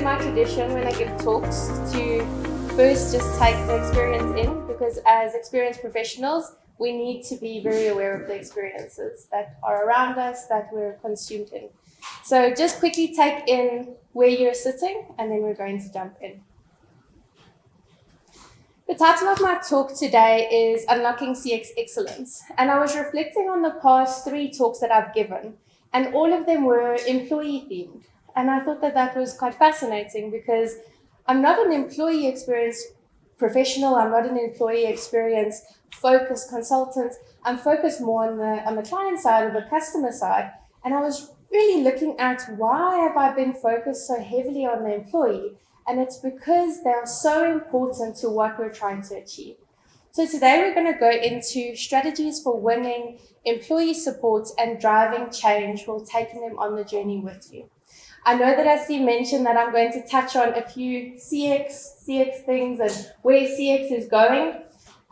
my tradition when I give talks to first just take the experience in, because as experienced professionals, we need to be very aware of the experiences that are around us, that we're consumed in. So just quickly take in where you're sitting, and then we're going to jump in. The title of my talk today is Unlocking CX Excellence, and I was reflecting on the past 3 talks that I've given, and all of them were employee themed. And I thought that that was quite fascinating because I'm not an employee experience professional, I'm not an employee experience focused consultant, I'm focused more on the client side or the customer side. And I was really looking at why have I been focused so heavily on the employee? And it's because they are so important to what we're trying to achieve. So today we're going to go into strategies for winning, employee support, and driving change while taking them on the journey with you. I know that I see mentioned that I'm going to touch on a few CX things and where CX is going.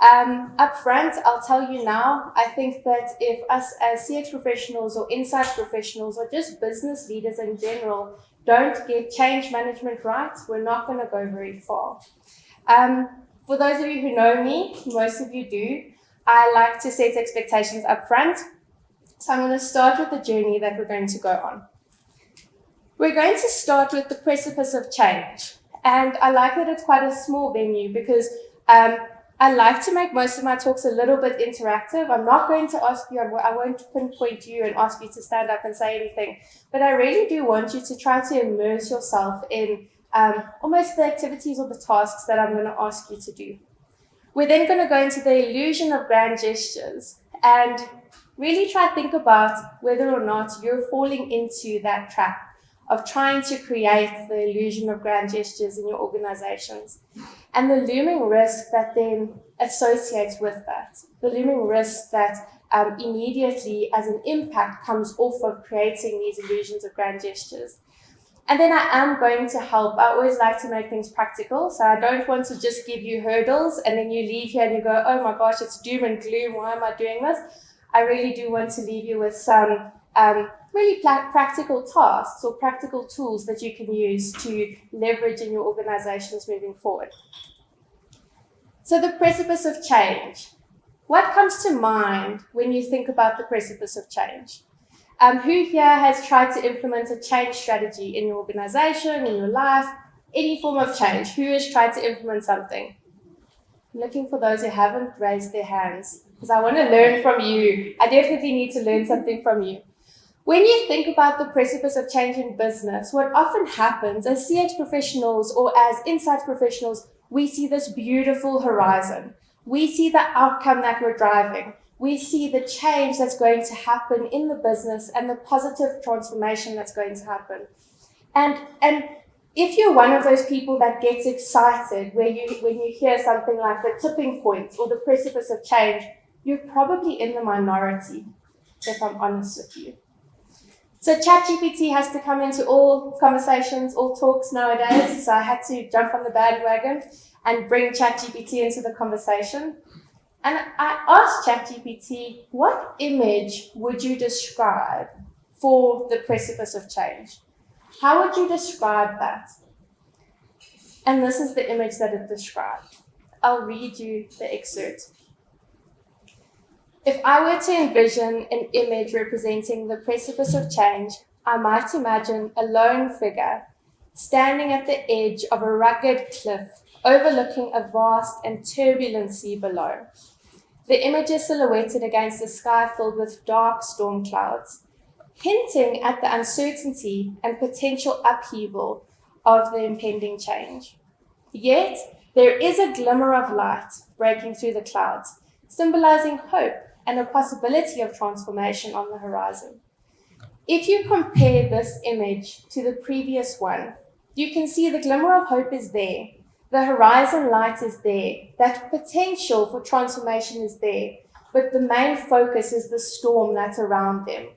Up front, I'll tell you now, I think that if us as CX professionals or insight professionals or just business leaders in general don't get change management right, we're not going to go very far. For those of you who know me, most of you do, I like to set expectations up front. So I'm going to start with the journey that we're going to go on. We're going to start with the precipice of change. And I like that it's quite a small venue because I like to make most of my talks a little bit interactive. I'm not going to ask you, I won't pinpoint you and ask you to stand up and say anything, but I really do want you to try to immerse yourself in almost the activities or the tasks that I'm going to ask you to do. We're then going to go into the illusion of grand gestures and really try to think about whether or not you're falling into that trap of trying to create the illusion of grand gestures in your organizations and the looming risk that then associates with that, the looming risk that immediately as an impact comes off of creating these illusions of grand gestures. And then I am going to help. I always like to make things practical, so I don't want to just give you hurdles and then you leave here and you go, oh my gosh, it's doom and gloom, why am I doing this? I really do want to leave you with some really practical tasks or practical tools that you can use to leverage in your organizations moving forward. So the precipice of change. What comes to mind when you think about the precipice of change? Who here has tried to implement a change strategy in your organization, in your life, any form of change? Who has tried to implement something? I'm looking for those who haven't raised their hands because I want to learn from you. I definitely need to learn something from you. When you think about the precipice of change in business, what often happens as CX professionals or as insight professionals, we see this beautiful horizon. We see the outcome that we're driving. We see the change that's going to happen in the business and the positive transformation that's going to happen. And if you're one of those people that gets excited when you hear something like the tipping point or the precipice of change, you're probably in the minority, if I'm honest with you. So ChatGPT has to come into all conversations, all talks nowadays. So I had to jump on the bandwagon and bring ChatGPT into the conversation. And I asked ChatGPT, what image would you describe for the precipice of change? How would you describe that? And this is the image that it described. I'll read you the excerpt. If I were to envision an image representing the precipice of change, I might imagine a lone figure standing at the edge of a rugged cliff overlooking a vast and turbulent sea below. The image is silhouetted against a sky filled with dark storm clouds, hinting at the uncertainty and potential upheaval of the impending change. Yet, there is a glimmer of light breaking through the clouds, symbolizing hope and a possibility of transformation on the horizon. If you compare this image to the previous one, you can see the glimmer of hope is there, the horizon light is there, that potential for transformation is there, but the main focus is the storm that's around them.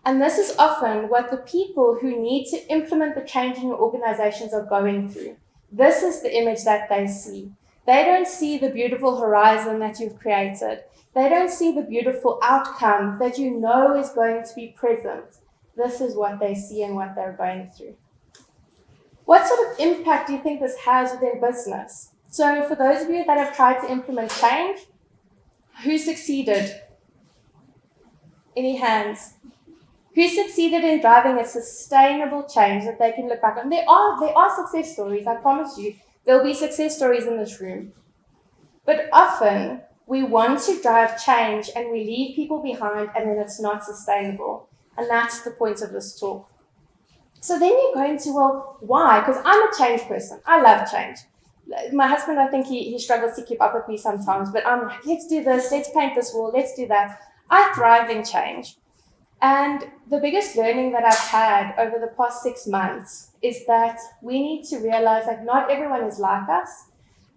And this is often what the people who need to implement the change in your organizations are going through. This is the image that they see. They don't see the beautiful horizon that you've created. They don't see the beautiful outcome that you know is going to be present. This is what they see and what they're going through. What sort of impact do you think this has within business? So for those of you that have tried to implement change, who succeeded? Any hands? Who succeeded in driving a sustainable change that they can look back on? There are success stories, I promise you. There'll be success stories in this room. But often, we want to drive change and we leave people behind and then it's not sustainable. And that's the point of this talk. So then you go into, well, why? Because I'm a change person. I love change. My husband, I think he struggles to keep up with me sometimes, but I'm like, let's do this, let's paint this wall, let's do that. I thrive in change. And the biggest learning that I've had over the past 6 months is that we need to realize that not everyone is like us.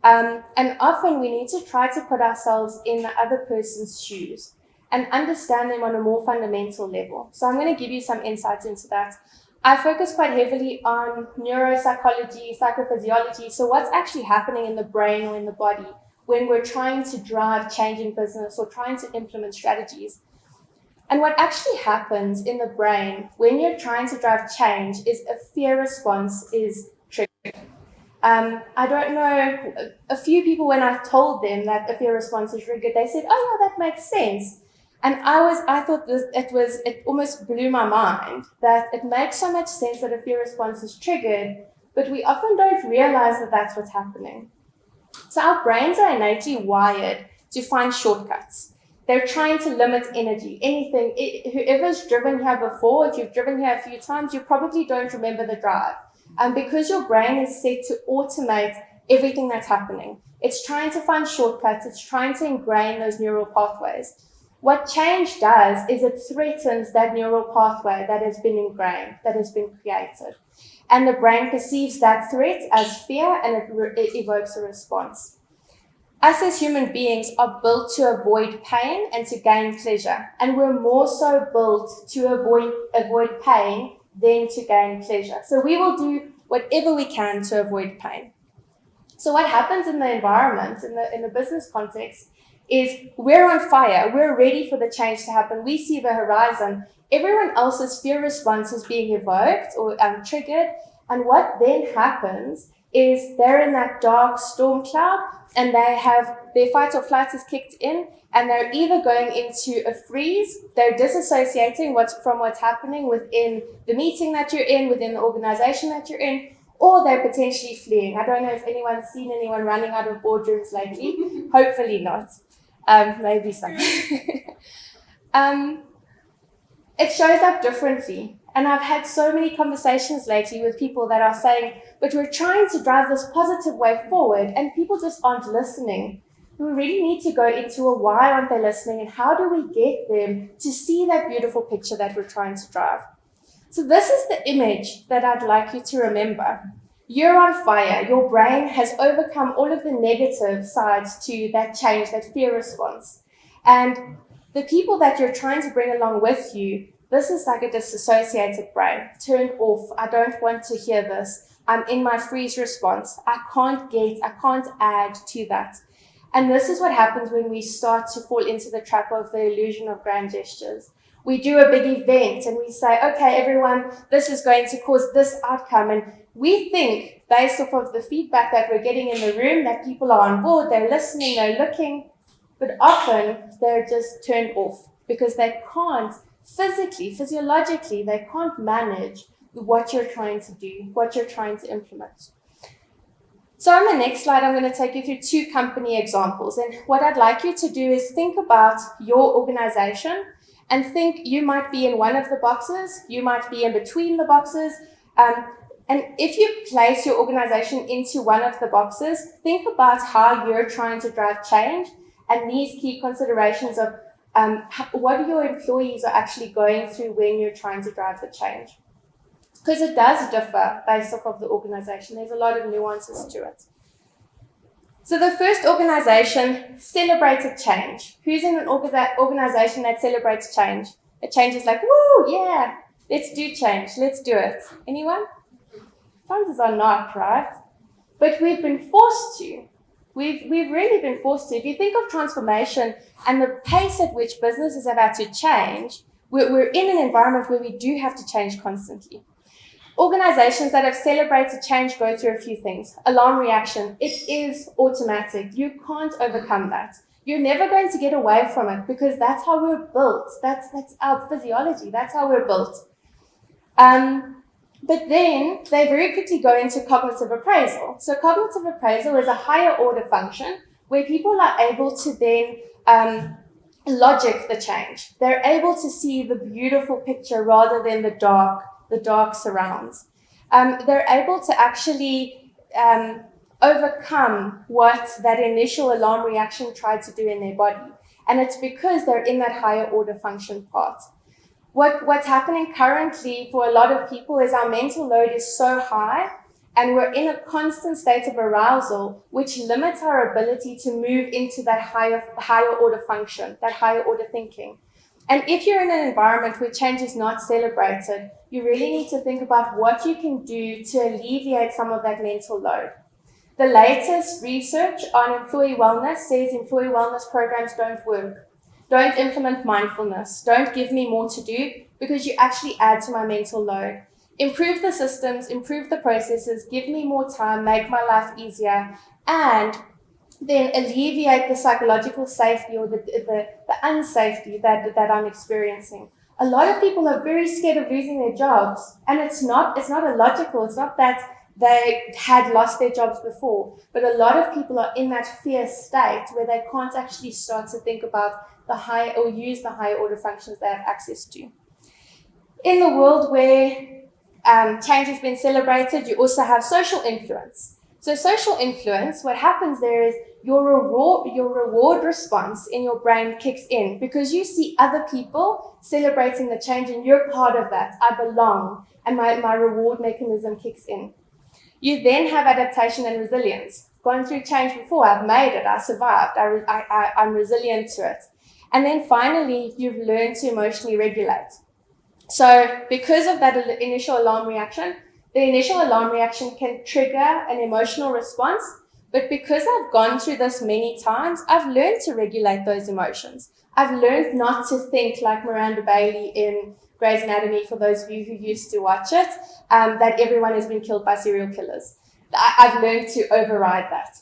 And often we need to try to put ourselves in the other person's shoes and understand them on a more fundamental level. So I'm going to give you some insights into that. I focus quite heavily on neuropsychology, psycho-physiology, so what's actually happening in the brain or in the body when we're trying to drive change in business or trying to implement strategies. And what actually happens in the brain when you're trying to drive change is a fear response is triggered. I don't know, a few people when I told them that a fear response is triggered, they said, oh yeah, that makes sense. And I thought it almost blew my mind that it makes so much sense that a fear response is triggered, but we often don't realize that that's what's happening. So our brains are innately wired to find shortcuts. They're trying to limit energy, anything. Whoever's driven here before, if you've driven here a few times, you probably don't remember the drive. Because your brain is set to automate everything that's happening. It's trying to find shortcuts. It's trying to ingrain those neural pathways. What change does is it threatens that neural pathway that has been ingrained, that has been created. And the brain perceives that threat as fear and it evokes a response. Us as human beings are built to avoid pain and to gain pleasure. And we're more so built to avoid pain than to gain pleasure. So we will do whatever we can to avoid pain. So what happens in the environment, in the business context, is we're on fire. We're ready for the change to happen. We see the horizon. Everyone else's fear response is being evoked or triggered. And what then happens is they're in that dark storm cloud and they have their fight or flight is kicked in and they're either going into a freeze, they're disassociating from what's happening within the meeting that you're in, within the organization that you're in, or they're potentially fleeing. I don't know if anyone's seen anyone running out of boardrooms lately. Hopefully not. Maybe some. It shows up differently. And I've had so many conversations lately with people that are saying, but we're trying to drive this positive way forward and people just aren't listening. We really need to go into a why aren't they listening and how do we get them to see that beautiful picture that we're trying to drive. So this is the image that I'd like you to remember. You're on fire. Your brain has overcome all of the negative sides to that change, that fear response. And the people that you're trying to bring along with you, this is like a disassociated brain. Turned off. I don't want to hear this. I'm in my freeze response. I can't add to that. And this is what happens when we start to fall into the trap of the illusion of grand gestures. We do a big event and we say, okay, everyone, this is going to cause this outcome. And we think, based off of the feedback that we're getting in the room, that people are on board, they're listening, they're looking, but often they're just turned off because they can't physically, physiologically, they can't manage what you're trying to do, what you're trying to implement. So on the next slide, I'm going to take you through 2 company examples. And what I'd like you to do is think about your organization and think you might be in one of the boxes, you might be in between the boxes. And if you place your organization into one of the boxes, think about how you're trying to drive change and these key considerations of what your employees are actually going through when you're trying to drive the change. Because it does differ based off of the organization. There's a lot of nuances to it. So the first organization celebrated change. Who's in an organization that celebrates change? A change is like, woo, yeah, let's do change, let's do it. Anyone? Chances are not, right? But we've been forced to. We've really been forced to. If you think of transformation and the pace at which businesses have had to change, we're in an environment where we do have to change constantly. Organizations that have celebrated change go through a few things. Alarm reaction, it is automatic. You can't overcome that. You're never going to get away from it because that's how we're built. That's our physiology. That's how we're built. But then they very quickly go into cognitive appraisal. So cognitive appraisal is a higher order function where people are able to then logic the change. They're able to see the beautiful picture rather than the dark surrounds. They're able to actually overcome what that initial alarm reaction tried to do in their body. And it's because they're in that higher order function part. What's happening currently for a lot of people is our mental load is so high and we're in a constant state of arousal, which limits our ability to move into that higher order function, that higher order thinking. And if you're in an environment where change is not celebrated, you really need to think about what you can do to alleviate some of that mental load. The latest research on employee wellness says employee wellness programs don't work. Don't implement mindfulness. Don't give me more to do because you actually add to my mental load. Improve the systems, improve the processes, give me more time, make my life easier, and then alleviate the psychological safety or the unsafety that I'm experiencing. A lot of people are very scared of losing their jobs, and it's not illogical. It's not that they had lost their jobs before, but a lot of people are in that fear state where they can't actually start to think about use the higher order functions they have access to. In the world where change has been celebrated, you also have social influence. So social influence, what happens there is your reward response in your brain kicks in because you see other people celebrating the change and you're part of that. I belong, and my reward mechanism kicks in. You then have adaptation and resilience. Gone through change before, I've made it, I survived, I'm resilient to it. And then finally, you've learned to emotionally regulate. So because of that initial alarm reaction, the initial alarm reaction can trigger an emotional response, but because I've gone through this many times, I've learned to regulate those emotions. I've learned not to think like Miranda Bailey in Grey's Anatomy, for those of you who used to watch it, that everyone has been killed by serial killers. I've learned to override that.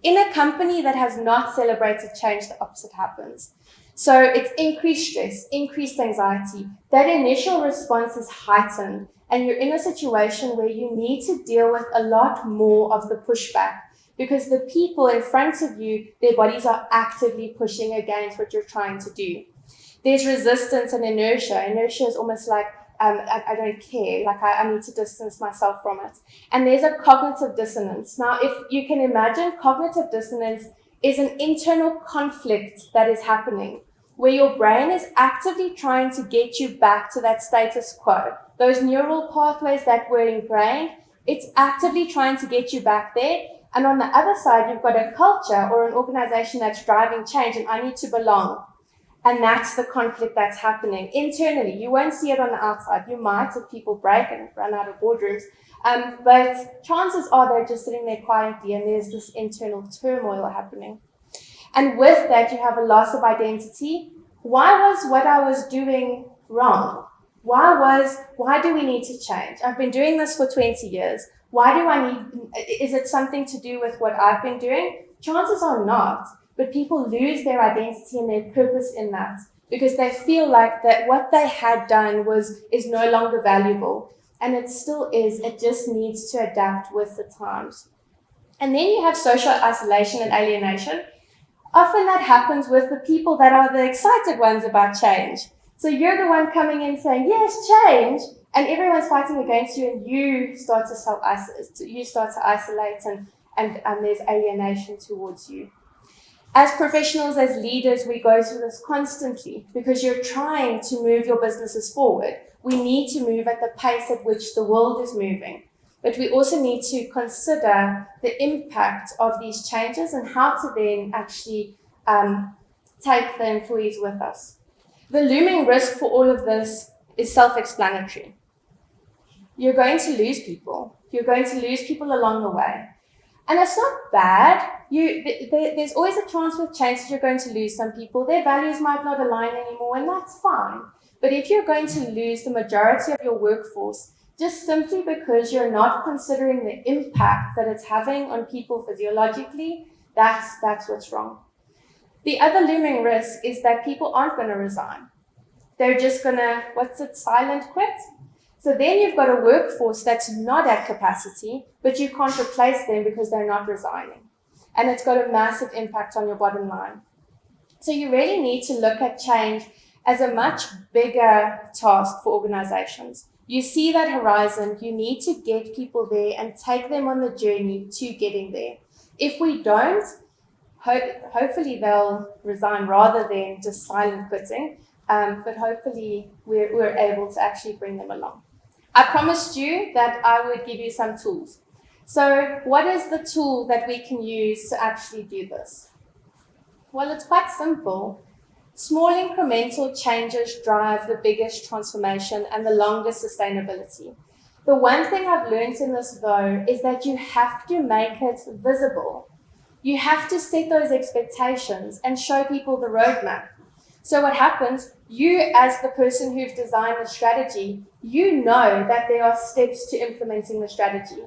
In a company that has not celebrated change, the opposite happens. So it's increased stress, increased anxiety. That initial response is heightened, and you're in a situation where you need to deal with a lot more of the pushback because the people in front of you, their bodies are actively pushing against what you're trying to do. There's resistance and inertia. Inertia is almost like, I don't care, like I need to distance myself from it. And there's a cognitive dissonance. Now, if you can imagine, cognitive dissonance is an internal conflict that is happening where your brain is actively trying to get you back to that status quo. Those neural pathways that were ingrained, it's actively trying to get you back there. And on the other side, you've got a culture or an organization that's driving change, and I need to belong. And that's the conflict that's happening internally. You won't see it on the outside. You might if people break and run out of boardrooms. But chances are they're just sitting there quietly and there's this internal turmoil happening. And with that, you have a loss of identity. Why was what I was doing wrong? Why do we need to change? I've been doing this for 20 years. Is it something to do with what I've been doing? Chances are not. But people lose their identity and their purpose in that because they feel like that what they had done is no longer valuable. And it still is. It just needs to adapt with the times. And then you have social isolation and alienation. Often that happens with the people that are the excited ones about change. So you're the one coming in saying, yes, change, and everyone's fighting against you and you start to isolate and there's alienation towards you. As professionals, as leaders, we go through this constantly because you're trying to move your businesses forward. We need to move at the pace at which the world is moving. But we also need to consider the impact of these changes and how to then actually take the employees with us. The looming risk for all of this is self-explanatory. You're going to lose people. You're going to lose people along the way. And it's not bad. There's always a chance with change that you're going to lose some people. Their values might not align anymore, and that's fine. But if you're going to lose the majority of your workforce, just simply because you're not considering the impact that it's having on people physiologically. That's what's wrong. The other looming risk is that people aren't going to resign. They're just going to, silent quit? So then you've got a workforce that's not at capacity, but you can't replace them because they're not resigning. And it's got a massive impact on your bottom line. So you really need to look at change as a much bigger task for organizations. You see that horizon, you need to get people there and take them on the journey to getting there. If we don't, hopefully they'll resign rather than just silent quitting, but hopefully we're able to actually bring them along. I promised you that I would give you some tools. So what is the tool that we can use to actually do this? Well, it's quite simple. Small incremental changes drive the biggest transformation and the longest sustainability. The one thing I've learned in this, though, is that you have to make it visible. You have to set those expectations and show people the roadmap. So what happens, you as the person who've designed the strategy, you know that there are steps to implementing the strategy.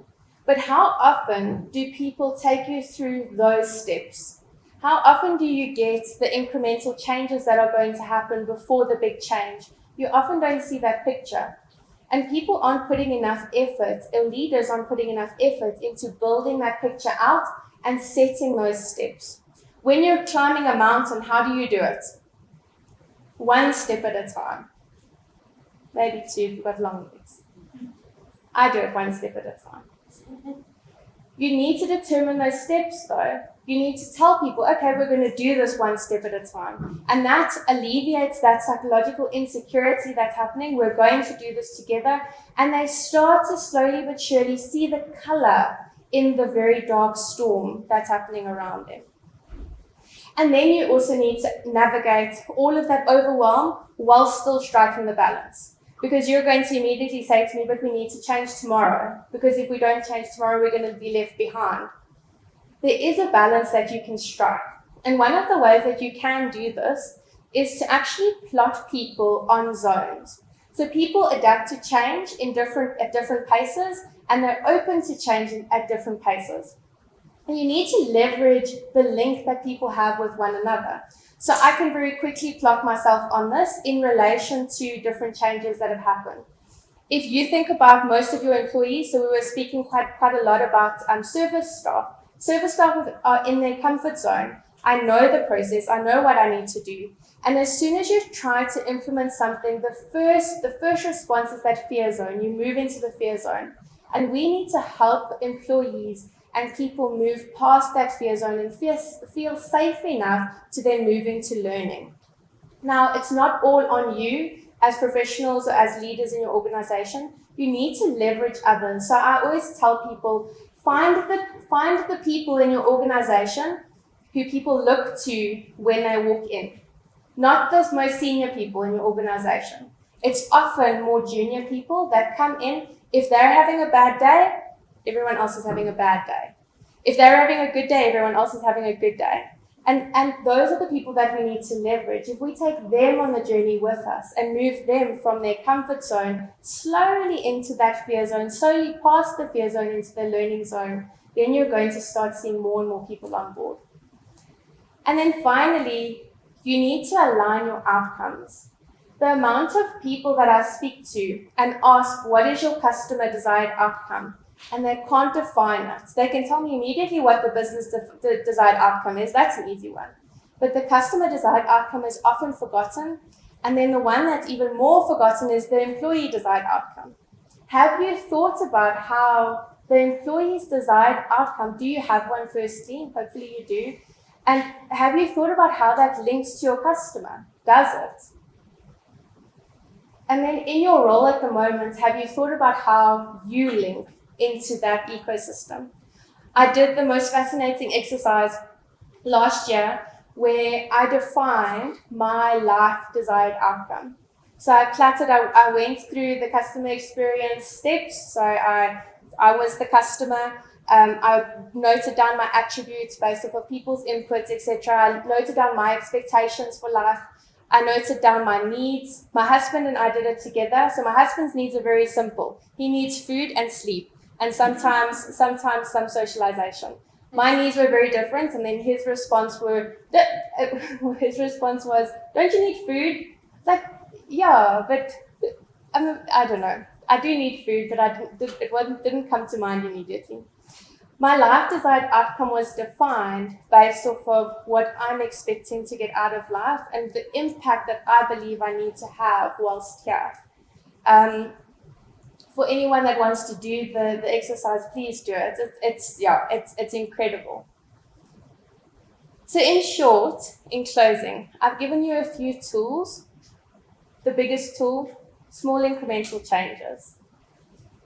But how often do people take you through those steps? How often do you get the incremental changes that are going to happen before the big change? You often don't see that picture. And people aren't putting enough effort, or leaders aren't putting enough effort into building that picture out and setting those steps. When you're climbing a mountain, how do you do it? One step at a time. Maybe two if you've got long legs. I do it one step at a time. You need to determine those steps, though. You need to tell people, okay, we're going to do this one step at a time. And that alleviates that psychological insecurity that's happening. We're going to do this together. And they start to slowly but surely see the color in the very dark storm that's happening around them. And then you also need to navigate all of that overwhelm while still striking the balance. Because you're going to immediately say to me, but we need to change tomorrow. Because if we don't change tomorrow, we're going to be left behind. There is a balance that you can strike. And one of the ways that you can do this is to actually plot people on zones. So people adapt to change at different paces, and they're open to changing at different paces. And you need to leverage the link that people have with one another. So I can very quickly plot myself on this in relation to different changes that have happened. If you think about most of your employees, so we were speaking quite a lot about service staff. Service staff are in their comfort zone. I know the process. I know what I need to do. And as soon as you try to implement something, the first response is that fear zone. You move into the fear zone. And we need to help employees and people move past that fear zone and feel safe enough to then move into learning. Now, it's not all on you as professionals or as leaders in your organization. You need to leverage others. So I always tell people, find the people in your organization who people look to when they walk in. Not the most senior people in your organization. It's often more junior people that come in. If they're having a bad day, everyone else is having a bad day. If they're having a good day, everyone else is having a good day. And those are the people that we need to leverage. If we take them on the journey with us and move them from their comfort zone slowly into that fear zone, slowly past the fear zone into the learning zone, then you're going to start seeing more and more people on board. And then finally, you need to align your outcomes. The amount of people that I speak to and ask, what is your customer desired outcome? And they can't define it. They can tell me immediately what the business desired outcome is. That's an easy one. But the customer desired outcome is often forgotten. And then the one that's even more forgotten is the employee desired outcome. Have you thought about how the employee's desired outcome, do you have one firstly? Hopefully you do. And have you thought about how that links to your customer? Does it? And then in your role at the moment, have you thought about how you link into that ecosystem? I did the most fascinating exercise last year where I defined my life desired outcome. So I went through the customer experience steps. So I was the customer. I noted down my attributes based off of people's inputs, etc. I noted down my expectations for life. I noted down my needs. My husband and I did it together. So my husband's needs are very simple. He needs food and sleep, and sometimes some socialization. My needs were very different, and then his response was, "Don't you need food?" Like, yeah, but I don't know. I do need food, but didn't come to mind immediately. My life desired outcome was defined based off of what I'm expecting to get out of life and the impact that I believe I need to have whilst here. For anyone that wants to do the exercise, please do it. It's incredible. So in short, in closing, I've given you a few tools. The biggest tool, small incremental changes.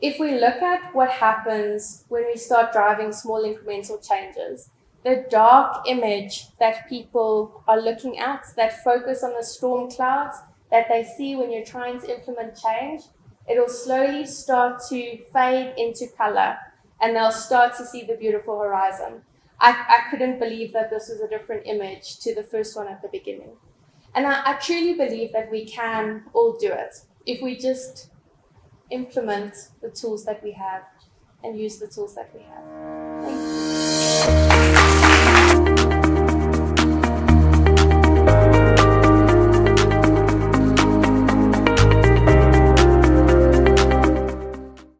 If we look at what happens when we start driving small incremental changes, the dark image that people are looking at, that focus on the storm clouds that they see when you're trying to implement change, it'll slowly start to fade into color, and they'll start to see the beautiful horizon. I couldn't believe that this was a different image to the first one at the beginning. And I truly believe that we can all do it if we just implement the tools that we have and use the tools that we have.